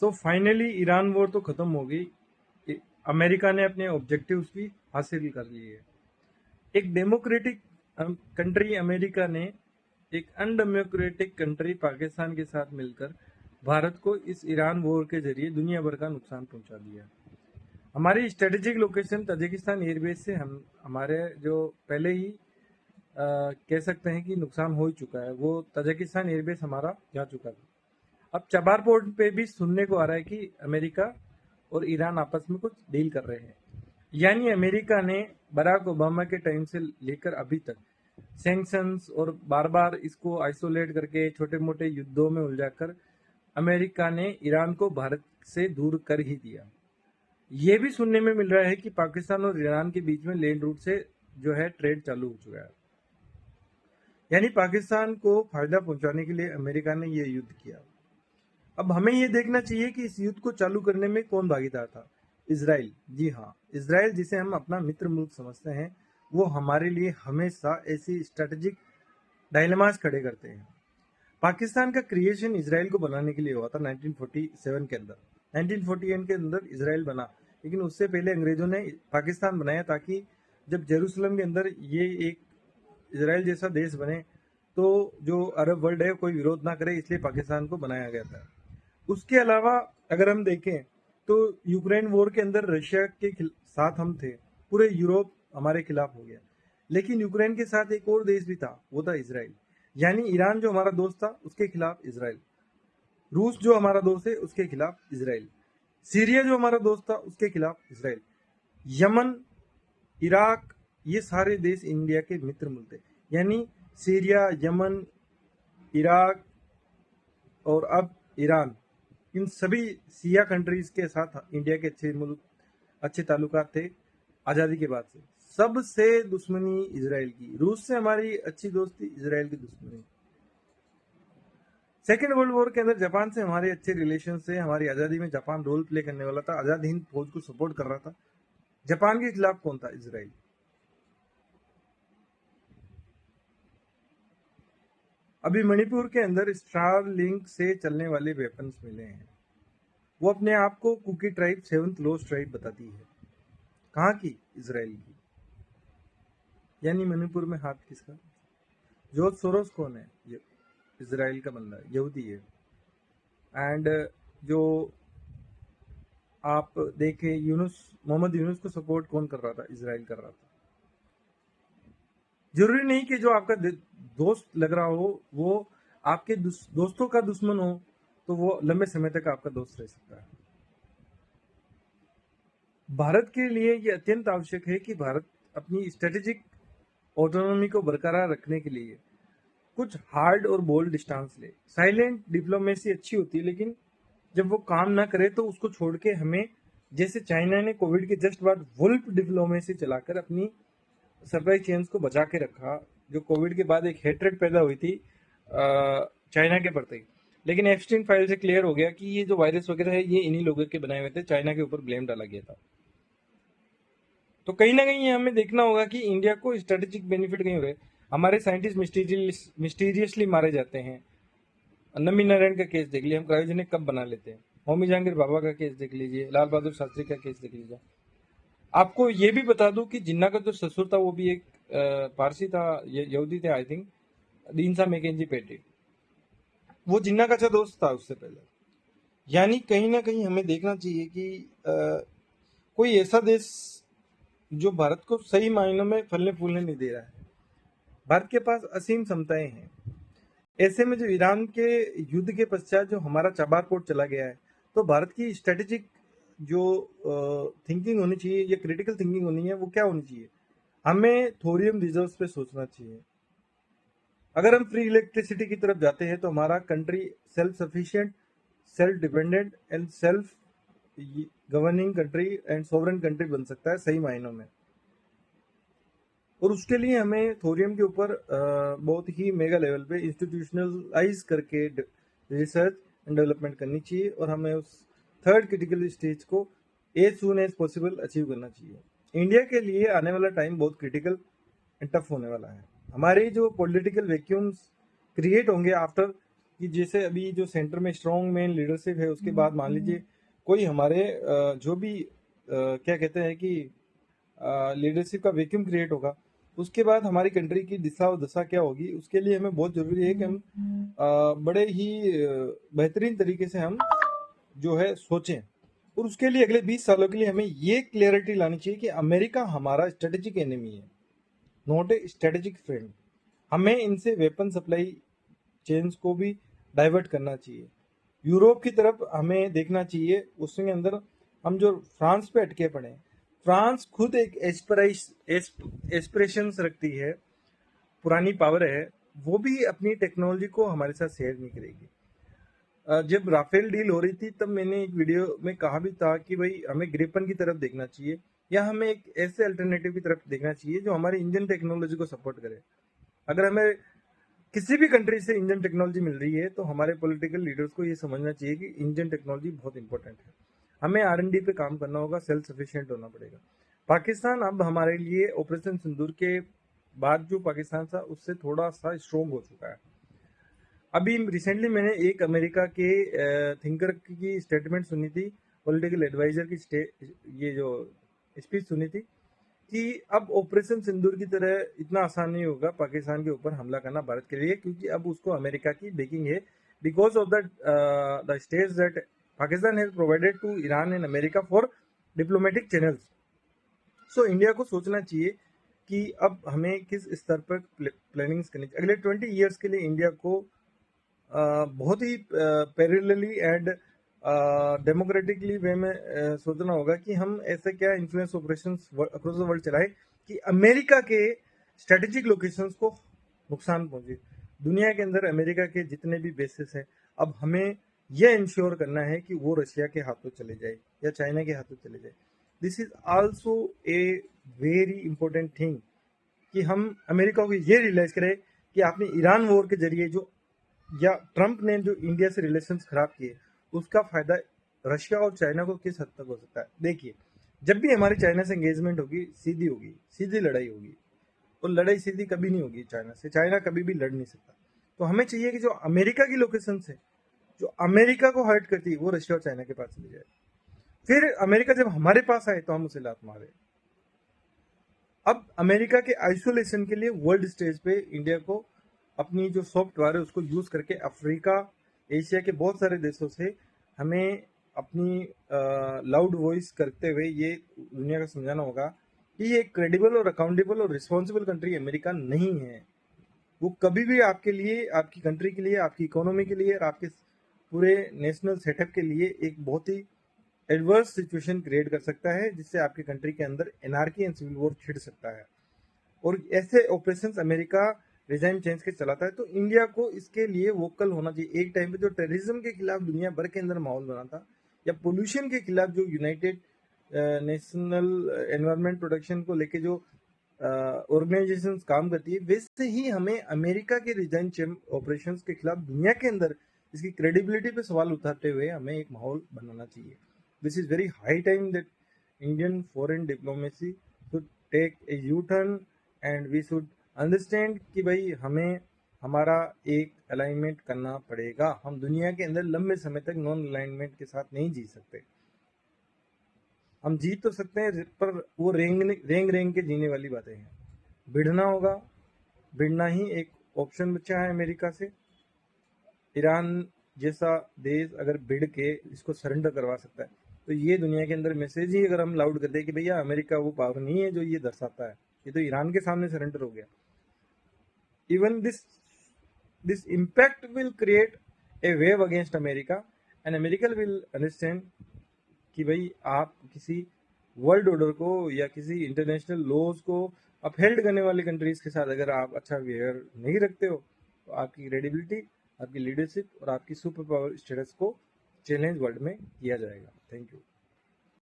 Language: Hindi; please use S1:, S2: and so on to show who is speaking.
S1: सो फाइनली ईरान वॉर तो खत्म हो गई। अमेरिका ने अपने ऑब्जेक्टिव्स भी हासिल कर लिए। एक डेमोक्रेटिक कंट्री अमेरिका ने एक अनडेमोक्रेटिक कंट्री पाकिस्तान के साथ मिलकर भारत को इस ईरान वॉर के जरिए दुनिया भर का नुकसान पहुंचा दिया। हमारी स्ट्रेटेजिक लोकेशन तजिकिस्तान एयरबेस से हम हमारे जो पहले ही कह सकते हैं कि नुकसान हो ही चुका है, वो तजिकिस्तान एयरबेस हमारा जा चुका था। अब चबार पोर्ट पे भी सुनने को आ रहा है कि अमेरिका और ईरान आपस में कुछ डील कर रहे हैं। यानी अमेरिका ने बराक ओबामा के टाइम से लेकर अभी तक सैंक्शंस और बार बार इसको आइसोलेट करके छोटे मोटे युद्धों में उलझाकर अमेरिका ने ईरान को भारत से दूर कर ही दिया। ये भी सुनने में मिल रहा है कि पाकिस्तान और ईरान के बीच में लैंड रूट से जो है ट्रेड चालू हो चुका है। यानी पाकिस्तान को फायदा पहुंचाने के लिए अमेरिका ने ये युद्ध किया। अब हमें ये देखना चाहिए कि इस युद्ध को चालू करने में कौन भागीदार था। इजराइल, जी हाँ, इजराइल जिसे हम अपना मित्र मुल्क समझते हैं, वो हमारे लिए हमेशा ऐसी स्ट्रेटेजिक डायलेमास खड़े करते हैं। पाकिस्तान का क्रिएशन इजराइल को बनाने के लिए हुआ था 1947 के अंदर। 1948 के अंदर इजराइल बना, लेकिन उससे पहले अंग्रेजों ने पाकिस्तान बनाया ताकि जब जेरूसलम के अंदर ये एक इजराइल जैसा देश बने तो जो अरब वर्ल्ड है कोई विरोध ना करे, इसलिए पाकिस्तान को बनाया गया था। उसके अलावा अगर हम देखें तो यूक्रेन वॉर के अंदर रशिया के साथ हम थे, पूरे यूरोप हमारे खिलाफ हो गया। लेकिन यूक्रेन के साथ एक और देश भी था, वो था इसराइल। यानी ईरान जो हमारा दोस्त था उसके खिलाफ इसराइल, रूस जो हमारा दोस्त है उसके खिलाफ इसराइल, सीरिया जो हमारा दोस्त था उसके खिलाफ इसराइल, यमन, इराक, ये सारे देश इंडिया के मित्र मुल्क थे। यानी सीरिया, यमन, इराक और अब ईरान, इन सभी सिया कंट्रीज के साथ इंडिया के अच्छे ताल्लुकात थे आज़ादी के बाद से। सबसे दुश्मनी इसराइल की, रूस से हमारी अच्छी दोस्ती, इसराइल की दुश्मनी। सेकेंड वर्ल्ड वॉर के अंदर जापान से हमारे अच्छे रिलेशन से, हमारी आज़ादी में जापान रोल प्ले करने वाला था, आज़ाद हिंद फौज को सपोर्ट कर रहा था। जापान के खिलाफ कौन था? इसराइल। अभी मणिपुर के अंदर स्टार लिंक से चलने वाले वेपन्स मिले हैं। वो अपने आप को Kuki tribe, seventh lost tribe बताती है। कहाँ की? इसराइल की। यानी मणिपुर में हाथ किसका? जॉर्ज सोरोस कौन है? ये इसराइल का बंदा है, यहूदी है। एंड जो आप देखें, यूनुस, मोहम्मद यूनुस को सपोर्ट कौन कर रहा था? इसराइल कर रहा था। जरूरी नहीं कि जो आपका दोस्त लग रहा हो वो आपके दोस्तों का दुश्मन हो तो वो लंबे समय तक आपका दोस्त रह सकता है। भारत के लिए ये अत्यंत आवश्यक है कि भारत अपनी स्ट्रेटेजिक ऑटोनॉमी को बरकरार रखने के लिए कुछ हार्ड और बोल्ड स्टांस ले। साइलेंट डिप्लोमेसी अच्छी होती है, लेकिन जब वो काम ना करे तो उसको छोड़ के हमें, जैसे चाइना ने कोविड के जस्ट बाद वुल्फ डिप्लोमेसी चलाकर अपनी सप्लाई चेन्स को बचा के रखा, जो कोविड के बाद एक हेट्रेड पैदा हुई थी चाइना के प्रति। लेकिन एप्स्टीन फाइल से क्लियर हो गया कि ये जो वायरस वगैरह है ये इन्हीं लोगों के बनाए हुए थे, चाइना के ऊपर ब्लेम डाला गया था। तो कहीं ना कहीं हमें देखना होगा कि इंडिया को स्ट्रेटेजिक बेनिफिट कहीं हो रहे। हमारे साइंटिस्ट मिस्टीरियसली मारे जाते हैं। नमी नारायण का केस देख लीजिए, हम क्रायोजेनिक कब बना लेते हैं। होमी जहांगीर बाबा का केस देख लीजिए, लाल बहादुर शास्त्री का केस देख लीजिए। आपको ये भी बता दूं कि जिन्ना का जो ससुर था वो भी एक पारसी था, यहूदी थे आई थिंक, दीनसा मैकेंजी पेटी। वो जिन्ना का अच्छा दोस्त था उससे पहले। यानी कहीं ना कहीं हमें देखना चाहिए कि कोई ऐसा देश जो भारत को सही मायनों में फलने फूलने नहीं दे रहा है। भारत के पास असीम क्षमताएं हैं। ऐसे में जो ईरान के युद्ध के पश्चात जो हमारा चबार पोर्ट चला गया है, तो भारत की स्ट्रेटेजिक जो थिंकिंग होनी चाहिए या क्रिटिकल थिंकिंग होनी है, वो क्या होनी चाहिए? हमें थोरियम रिजर्व्स पे सोचना चाहिए। अगर हम फ्री इलेक्ट्रिसिटी की तरफ जाते हैं तो हमारा country self sufficient, self dependent and self governing country and sovereign country बन सकता है सही मायनों में। और उसके लिए हमें थोरियम के ऊपर बहुत ही मेगा लेवल पे इंस्टीट्यूशनलाइज करके रिसर्च एंड डेवलपमेंट करनी चाहिए, और हमें उस थर्ड क्रिटिकल स्टेज को as soon as possible achieve करना चाहिए। इंडिया के लिए आने वाला टाइम बहुत क्रिटिकल एंड टफ होने वाला है। हमारे जो पॉलिटिकल वैक्यूम्स क्रिएट होंगे आफ्टर कि जैसे अभी जो सेंटर में स्ट्रॉन्ग मैन लीडरशिप है, उसके बाद मान लीजिए कोई हमारे जो भी क्या कहते हैं कि लीडरशिप का वैक्यूम क्रिएट होगा, उसके बाद हमारी कंट्री की दिशा और दशा क्या होगी, उसके लिए हमें बहुत जरूरी है कि हम बड़े ही बेहतरीन तरीके से हम जो है सोचें। और उसके लिए अगले 20 सालों के लिए हमें ये क्लियरिटी लानी चाहिए कि अमेरिका हमारा स्ट्रेटेजिक एनिमी है, नॉट ए स्ट्रेटेजिक फ्रेंड। हमें इनसे वेपन सप्लाई चेन्स को भी डाइवर्ट करना चाहिए। यूरोप की तरफ हमें देखना चाहिए, उसके अंदर हम जो फ्रांस पे अटके पड़े हैं, फ्रांस खुद एक एस्पिरेशंस रखती है, पुरानी पावर है, वो भी अपनी टेक्नोलॉजी को हमारे साथ शेयर नहीं करेगी। जब राफेल डील हो रही थी तब मैंने एक वीडियो में कहा भी था कि भाई हमें ग्रिपन की तरफ देखना चाहिए, या हमें एक ऐसे अल्टरनेटिव की तरफ देखना चाहिए जो हमारी इंडियन टेक्नोलॉजी को सपोर्ट करे। अगर हमें किसी भी कंट्री से इंडियन टेक्नोलॉजी मिल रही है तो हमारे पॉलिटिकल लीडर्स को ये समझना चाहिए कि इंडियन टेक्नोलॉजी बहुत इंपॉर्टेंट है। हमें R&D पे काम करना होगा, सेल्फ सफिशिएंट होना पड़ेगा। पाकिस्तान अब हमारे लिए ऑपरेशन सिंदूर के बाद जो पाकिस्तान था उससे थोड़ा सा स्ट्रोंग हो चुका है। अभी रिसेंटली मैंने एक अमेरिका के थिंकर की स्टेटमेंट सुनी थी, पॉलिटिकल एडवाइजर की ये जो स्पीच सुनी थी कि अब ऑपरेशन सिंदूर की तरह इतना आसान नहीं होगा पाकिस्तान के ऊपर हमला करना भारत के लिए, क्योंकि अब उसको अमेरिका की बैकिंग है, because of the states that Pakistan has provided to Iran and America for diplomatic channels. So India को सोचना चाहिए कि अब हमें किस स्तर पर प्लानिंग्स करनी चाहिए। अगले 20 ईयर्स के लिए इंडिया को बहुत ही पैरेलली एंड डेमोक्रेटिकली वे में सोचना होगा कि हम ऐसे क्या influence operations across the world चलाएं कि अमेरिका के स्ट्रेटेजिक लोकेशंस को नुकसान पहुंचे। दुनिया के अंदर अमेरिका के जितने भी बेसिस हैं, अब हमें यह इंश्योर करना है कि वो रशिया के हाथों चले जाए या चाइना के हाथों चले जाए। This is also a very important thing कि हम अमेरिका को ये रियलाइज करें कि आपने ईरान वॉर के जरिए जो, या ट्रंप ने जो इंडिया से रिलेशंस खराब किए, उसका फायदा रशिया और चाइना को किस हद तक हो सकता है। देखिए, जब भी हमारी चाइना से एंगेजमेंट होगी, सीधी होगी, सीधी लड़ाई होगी, और लड़ाई सीधी कभी नहीं होगी चाइना से, चाइना कभी भी लड़ नहीं सकता। तो हमें चाहिए कि जो अमेरिका की लोकेशन है, जो अमेरिका को हर्ट करती है, वो रशिया और चाइना के पास चली जाए। फिर अमेरिका जब हमारे पास आए तो हम उसे लात मारे। अब अमेरिका के आइसोलेशन के लिए वर्ल्ड स्टेज पे इंडिया को अपनी जो सॉफ्ट पावर है उसको यूज करके अफ्रीका, एशिया के बहुत सारे देशों से हमें अपनी लाउड वॉइस करते हुए ये दुनिया को समझाना होगा कि ये क्रेडिबल और अकाउंटेबल और रिस्पॉन्सिबल कंट्री अमेरिका नहीं है। वो कभी भी आपके लिए, आपकी कंट्री के लिए, आपकी इकोनॉमी के लिए और आपके पूरे नेशनल सेटअप के लिए एक बहुत ही एडवर्स सिचुएशन क्रिएट कर सकता है, जिससे आपकी कंट्री के अंदर एनार्की एंड सिविल वॉर छिड़ सकता है। और ऐसे ऑपरेशंस अमेरिका रिजाइम चेंज के चलाता है, तो इंडिया को इसके लिए वोकल होना चाहिए। एक टाइम पे जो टेररिज्म के खिलाफ दुनिया भर के अंदर माहौल बना था, या पोल्यूशन के खिलाफ जो यूनाइटेड नेशनल एनवायरनमेंट प्रोटेक्शन को लेके जो ऑर्गेनाइजेशंस काम करती है, वैसे ही हमें अमेरिका के रिजाइन चेंज ऑपरेशंस के खिलाफ दुनिया के अंदर इसकी क्रेडिबिलिटी पे सवाल उठाते हुए हमें एक माहौल बनाना चाहिए। This is very high time that Indian foreign diplomacy should take a U turn and we should understand कि भाई हमें हमारा एक अलाइनमेंट करना पड़ेगा। हम दुनिया के अंदर लंबे समय तक नॉन अलाइनमेंट के साथ नहीं जी सकते। हम जीत तो सकते हैं, पर वो रेंग रेंग के जीने वाली बातें हैं। भिड़ना होगा, भिड़ना ही एक ऑप्शन बचा है अमेरिका से। ईरान जैसा देश अगर भिड़ के इसको सरेंडर करवा सकता है, तो ये दुनिया के अंदर मैसेज ही अगर हम लाउड कर दे कि भैया अमेरिका वो पावर नहीं है जो ये दर्शाता है, ये तो ईरान के सामने सरेंडर हो गया। Even this impact will create a wave against America, and America will understand कि भाई आप किसी वर्ल्ड ऑर्डर को या किसी इंटरनेशनल लॉज को अपहेल्ड करने वाली कंट्रीज के साथ अगर आप अच्छा बिहेवियर नहीं रखते हो, तो आपकी क्रेडिबिलिटी, आपकी लीडरशिप और आपकी सुपर पावर स्टेटस को चैलेंज वर्ल्ड में किया जाएगा। Thank you.